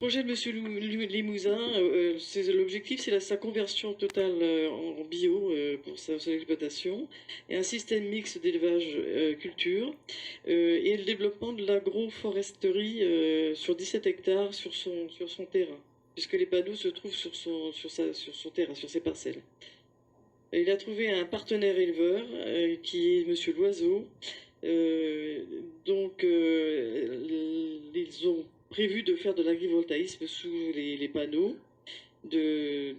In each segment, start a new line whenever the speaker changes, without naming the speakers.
Projet de Monsieur Limousin, l'objectif, c'est sa conversion totale en bio pour son exploitation, et un système mixte d'élevage culture, et le développement de l'agroforesterie sur 17 hectares sur son terrain, puisque les panneaux se trouvent sur son terrain, sur ses parcelles. Et il a trouvé un partenaire éleveur qui est Monsieur Loiseau. Ils ont prévu de faire de l'agrivoltaïsme sous les panneaux de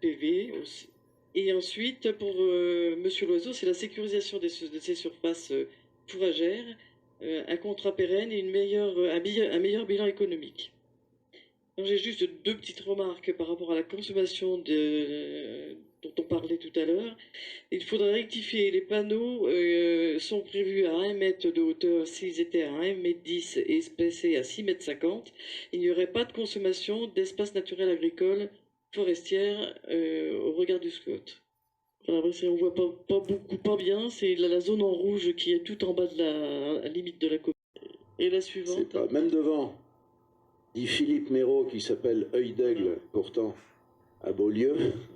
PV aussi. Et ensuite, pour Monsieur Loiseau, c'est la sécurisation de ces surfaces fourragères, un contrat pérenne et un meilleur bilan économique. J'ai juste deux petites remarques par rapport à la consommation dont on parlait tout à l'heure. Il faudrait rectifier. Les panneaux sont prévus à 1 mètre de hauteur s'ils étaient à 1,10 m et espacés à 6,50 m. Il n'y aurait pas de consommation d'espace naturel agricole forestière au regard du SCOT. Alors, on voit pas bien, c'est la zone en rouge qui est tout en bas de la limite de la commune. Et la suivante.
C'est pas, même devant, dit Philippe Méraud, qui s'appelle Œil d'Aigle, pourtant, à Beaulieu.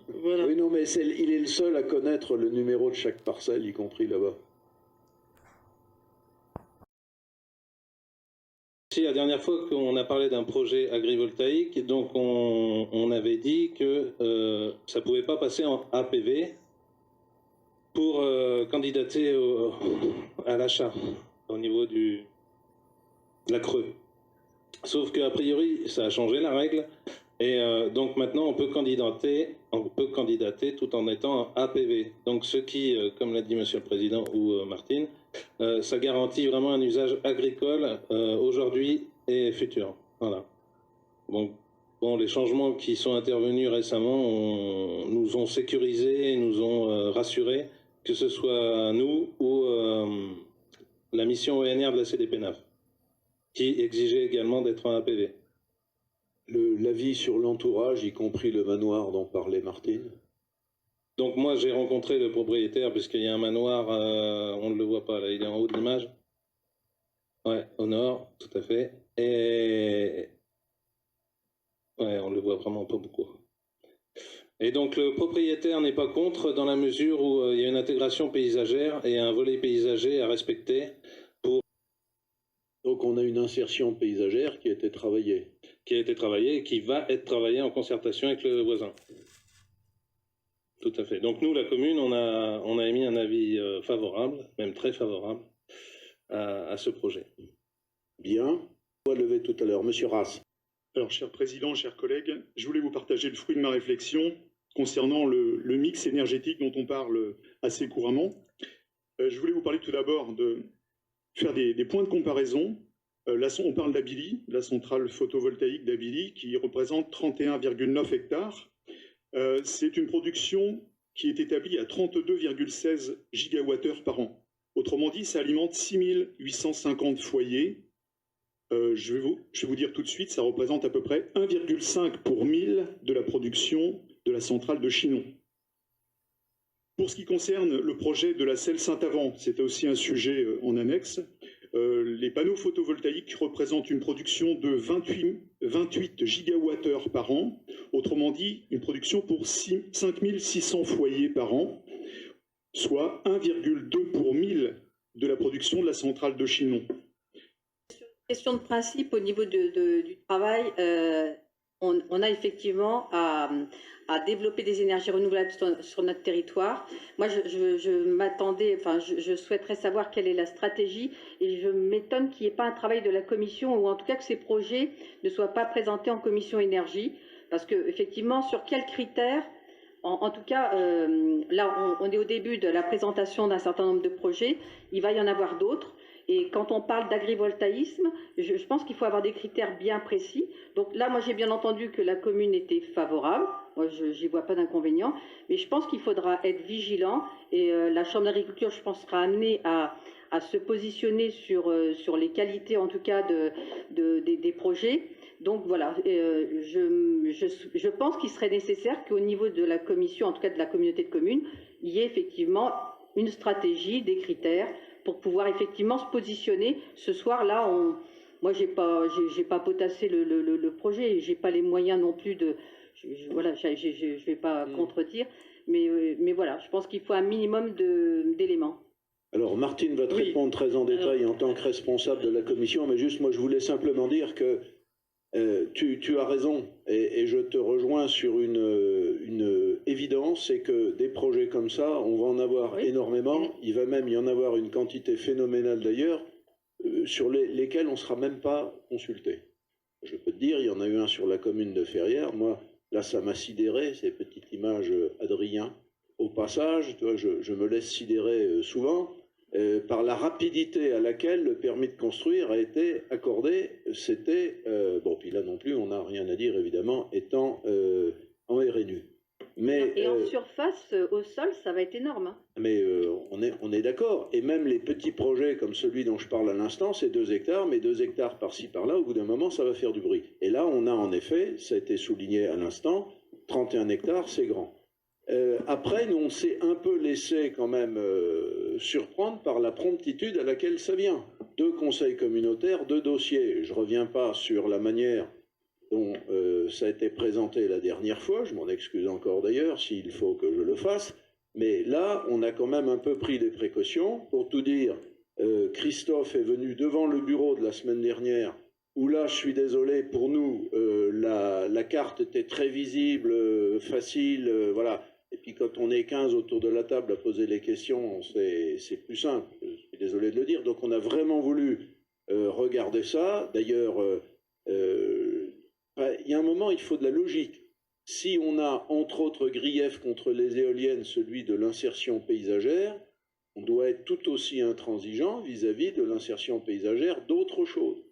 Voilà.
Oui, non, mais il est le seul à connaître le numéro de chaque parcelle, y compris là-bas.
La dernière fois qu'on a parlé d'un projet agrivoltaïque, donc on avait dit que ça ne pouvait pas passer en APV pour candidater à l'achat au niveau de la Creux. Sauf qu'a priori, ça a changé la règle, et donc maintenant on peut candidater tout en étant en APV. Donc ce qui, comme l'a dit Monsieur le Président ou Martine, ça garantit vraiment un usage agricole aujourd'hui et futur. Voilà. Donc, bon, les changements qui sont intervenus récemment nous ont sécurisés, nous ont rassurés, que ce soit nous ou la mission ONR de la CDPNAF, qui exigeait également d'être en APV.
L'avis sur l'entourage, y compris le manoir dont parlait Martine.
Donc moi j'ai rencontré le propriétaire, puisqu'il y a un manoir, on ne le voit pas là, il est en haut de l'image. Ouais, au nord, tout à fait. Et ouais, on le voit vraiment pas beaucoup. Et donc le propriétaire n'est pas contre, dans la mesure où il y a une intégration paysagère et un volet paysager à respecter pour...
Donc on a une insertion paysagère qui a été travaillée.
Qui a été travaillée et qui va être travaillée en concertation avec le voisin. Tout à fait. Donc nous, la commune, on a émis un avis favorable, même très favorable, à ce projet.
Bien. On va lever tout à l'heure. Monsieur Rass.
Alors, cher président, chers collègues, je voulais vous partager le fruit de ma réflexion concernant le mix énergétique dont on parle assez couramment. Je voulais vous parler tout d'abord de faire des points de comparaison. On parle d'Abili, la centrale photovoltaïque d'Abili, qui représente 31,9 hectares. C'est une production qui est établie à 32,16 gigawattheures par an. Autrement dit, ça alimente 6850 foyers. Je vais vous dire tout de suite, ça représente à peu près 1,5 pour 1000 de la production de la centrale de Chinon. Pour ce qui concerne le projet de la Selle Saint-Avant, c'était aussi un sujet en annexe. Les panneaux photovoltaïques représentent une production de 28 gigawattheures par an, autrement dit une production pour 5600 foyers par an, soit 1,2 pour 1000 de la production de la centrale de Chinon.
Question de principe au niveau du travail, on a effectivement à développer des énergies renouvelables sur notre territoire. Moi, je m'attendais, enfin, je souhaiterais savoir quelle est la stratégie, et je m'étonne qu'il n'y ait pas un travail de la commission, ou en tout cas que ces projets ne soient pas présentés en commission énergie, parce que effectivement, sur quels critères, en tout cas, là, on est au début de la présentation d'un certain nombre de projets, il va y en avoir d'autres. Et quand on parle d'agrivoltaïsme, je pense qu'il faut avoir des critères bien précis. Donc là, moi, j'ai bien entendu que la commune était favorable. Moi, je n'y vois pas d'inconvénient. Mais je pense qu'il faudra être vigilant. Et la Chambre d'agriculture, je pense, sera amenée à se positionner sur les qualités, en tout cas, des projets. Donc voilà, je pense qu'il serait nécessaire qu'au niveau de la commission, en tout cas de la communauté de communes, il y ait effectivement une stratégie, des critères, pour pouvoir effectivement se positionner. Ce soir-là, moi, j'ai pas potassé le projet. J'ai pas les moyens non plus de. Voilà, je vais pas contredire, mais voilà, je pense qu'il faut un minimum d'éléments.
Alors, Martine va te
Oui.
répondre très en détail en tant que responsable de la commission, mais juste, moi, je voulais simplement dire que tu as raison, et je te rejoins sur une évidence, c'est que des projets comme ça, on va en avoir énormément, il va même y en avoir une quantité phénoménale d'ailleurs, sur lesquels on ne sera même pas consulté. Je peux te dire, il y en a eu un sur la commune de Ferrières, moi, là, ça m'a sidéré, ces petites images, Adrien. Au passage, tu vois, je me laisse sidérer souvent, par la rapidité à laquelle le permis de construire a été accordé. C'était, bon, puis là non plus, on n'a rien à dire, évidemment, étant en RNU. Mais,
et en surface, au sol, ça va être énorme. Hein.
Mais on est d'accord. Et même les petits projets comme celui dont je parle à l'instant, c'est 2 hectares, mais 2 hectares par-ci, par-là, au bout d'un moment, ça va faire du bruit. Et là, on a en effet, ça a été souligné à l'instant, 31 hectares, c'est grand. Après, nous, on s'est un peu laissé quand même surprendre par la promptitude à laquelle ça vient. 2 conseils communautaires, 2 dossiers. Je ne reviens pas sur la manière dont ça a été présenté la dernière fois, je m'en excuse encore d'ailleurs s'il faut que je le fasse, mais là, on a quand même un peu pris des précautions. Pour tout dire, Christophe est venu devant le bureau de la semaine dernière, où là, je suis désolé, pour nous, la carte était très visible, facile, voilà. Et puis quand on est 15 autour de la table à poser les questions, c'est plus simple, je suis désolé de le dire. Donc on a vraiment voulu regarder ça. D'ailleurs, il y a un moment, il faut de la logique. Si on a, entre autres griefs contre les éoliennes, celui de l'insertion paysagère, on doit être tout aussi intransigeant vis-à-vis de l'insertion paysagère d'autres choses,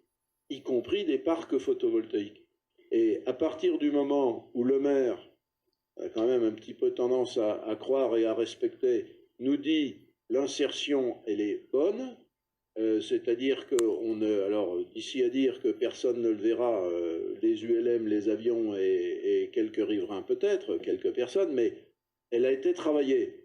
y compris des parcs photovoltaïques. Et à partir du moment où le maire a quand même un petit peu tendance à croire et à respecter, nous dit l'insertion, elle est bonne, c'est-à-dire que alors d'ici à dire que personne ne le verra, les ULM, les avions et quelques riverains peut-être, quelques personnes, mais elle a été travaillée.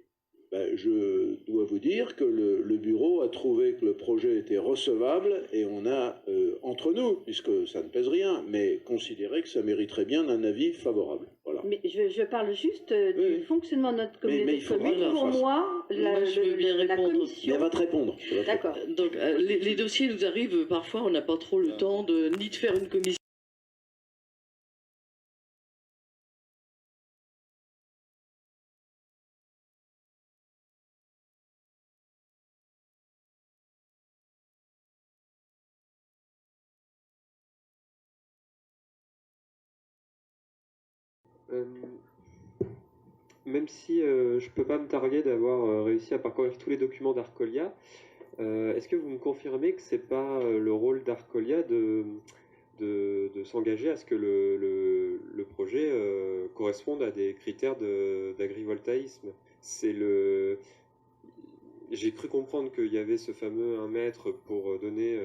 Ben, je dois vous dire que le bureau a trouvé que le projet était recevable et on a, entre nous, puisque ça ne pèse rien, mais considéré que ça mériterait bien un avis favorable. Voilà.
Mais je parle juste du fonctionnement de notre communauté
mais il faudra
de communes. Pour moi,
je veux bien
la
répondre.
commission...
Mais elle va te répondre.
D'accord.
Donc, les dossiers nous arrivent parfois, on n'a pas trop le temps ni de faire une commission.
Même si je peux pas me targuer d'avoir réussi à parcourir tous les documents d'Arcolia, est-ce que vous me confirmez que c'est pas le rôle d'Arcolia de s'engager à ce que le projet corresponde à des critères d'agrivoltaïsme? J'ai cru comprendre qu'il y avait ce fameux 1 mètre pour donner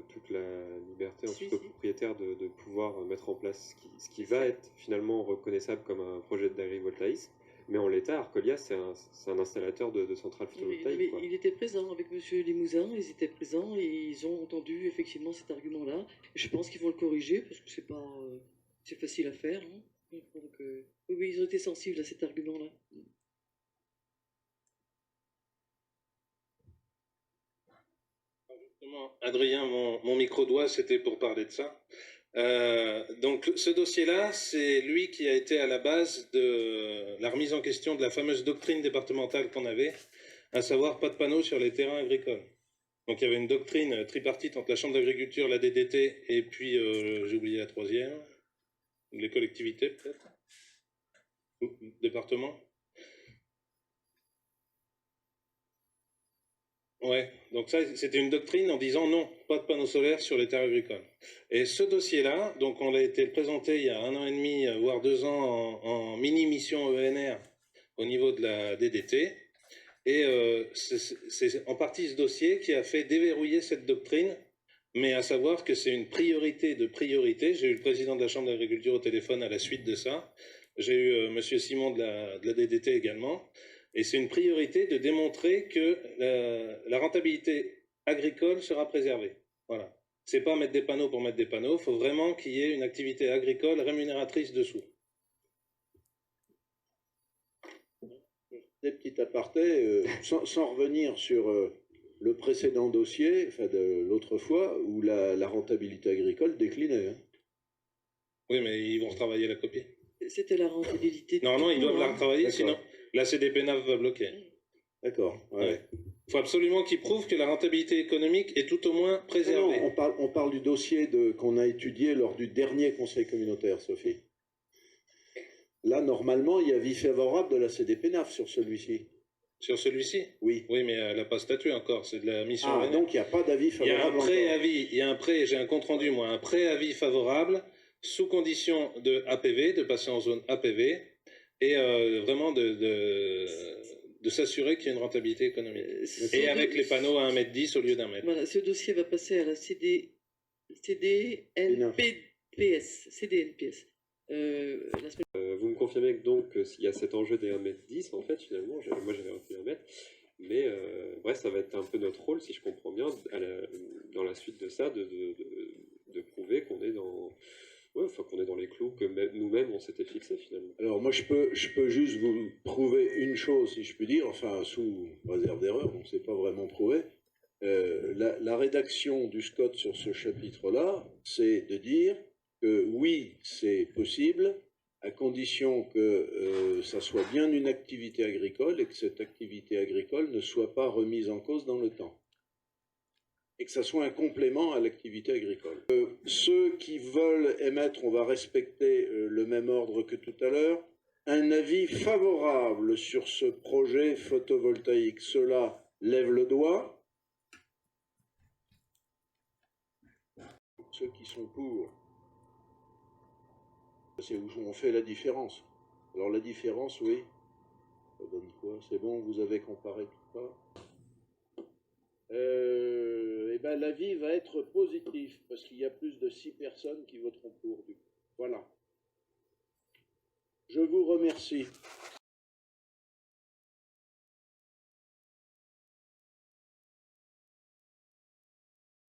toute la liberté ensuite aux propriétaires de pouvoir mettre en place ce qui va être finalement reconnaissable comme un projet d'agrivoltaïsme. Mais en l'état, Arcolia, c'est un installateur de centrales photovoltaïques.
Il était présent avec M. Limousin, ils étaient présents et ils ont entendu effectivement cet argument-là. Je pense qu'ils vont le corriger parce que c'est facile à faire. Hein. Donc, oui, ils ont été sensibles à cet argument-là.
Adrien, mon micro-doigt, c'était pour parler de ça. Donc ce dossier-là, c'est lui qui a été à la base de la remise en question de la fameuse doctrine départementale qu'on avait, à savoir pas de panneaux sur les terrains agricoles. Donc il y avait une doctrine tripartite entre la Chambre d'agriculture, la DDT et puis, j'ai oublié la troisième, les collectivités peut-être, département. Ouais, donc ça, c'était une doctrine en disant non, pas de panneaux solaires sur les terres agricoles. Et ce dossier-là, donc on a été présenté il y a 1 an et demi, voire 2 ans, en mini-mission ENR au niveau de la DDT. Et c'est en partie ce dossier qui a fait déverrouiller cette doctrine, mais à savoir que c'est une priorité de priorité. J'ai eu le président de la Chambre d'agriculture au téléphone à la suite de ça. J'ai eu Monsieur Simon de la DDT également. Et c'est une priorité de démontrer que la rentabilité agricole sera préservée. Voilà. C'est pas mettre des panneaux pour mettre des panneaux, il faut vraiment qu'il y ait une activité agricole rémunératrice dessous.
Des petits apartés, sans revenir sur le précédent dossier, enfin de l'autre fois, où la rentabilité agricole déclinait. Hein.
Oui, mais ils vont retravailler la copie.
C'était la rentabilité.
Normalement, ils doivent la retravailler,
D'accord.
sinon la CDPNAV va bloquer.
D'accord. Ouais.
Il faut absolument qu'ils prouvent que la rentabilité économique est tout au moins préservée.
Non, on parle du dossier qu'on a étudié lors du dernier conseil communautaire, Sophie. Là, normalement, il y a avis favorable de la CDPNAF sur celui-ci.
Sur celui-ci?
Oui.
Oui, mais elle n'a pas statué encore, c'est de la mission.
Ah, donc il n'y a pas d'avis
il y a
favorable.
un préavis, il y a un pré, j'ai un compte rendu, moi, un préavis favorable, sous condition de APV, de passer en zone APV, et vraiment de s'assurer qu'il y a une rentabilité économique. Et avec les panneaux à 1,10 m au lieu d'1 mètre.
Voilà, ce dossier va passer à la CDNPS. La semaine...
Vous me confirmez que donc s'il y a cet enjeu des 1,10 m, en fait, finalement, moi j'avais repris 1 mètre, mais bref, ça va être un peu notre rôle, si je comprends bien, dans la suite de ça, de prouver qu'on est dans... Ouais, enfin, qu'on est dans les clous que nous-mêmes on s'était fixés finalement.
Alors moi je peux juste vous prouver une chose, si je puis dire, enfin sous réserve d'erreur, on ne sait pas vraiment prouver. La rédaction du SCOT sur ce chapitre-là, c'est de dire que oui, c'est possible, à condition que ça soit bien une activité agricole et que cette activité agricole ne soit pas remise en cause dans le temps. Et que ça soit un complément à l'activité agricole. Ceux qui veulent émettre, on va respecter le même ordre que tout à l'heure, un avis favorable sur ce projet photovoltaïque. Ceux-là lèvent le doigt. Ceux qui sont pour, c'est où on fait la différence. Alors la différence, oui, ça donne quoi? C'est bon, vous avez comparé tout ça. L'avis va être positif, parce qu'il y a plus de 6 personnes qui voteront pour. Voilà. Je vous remercie.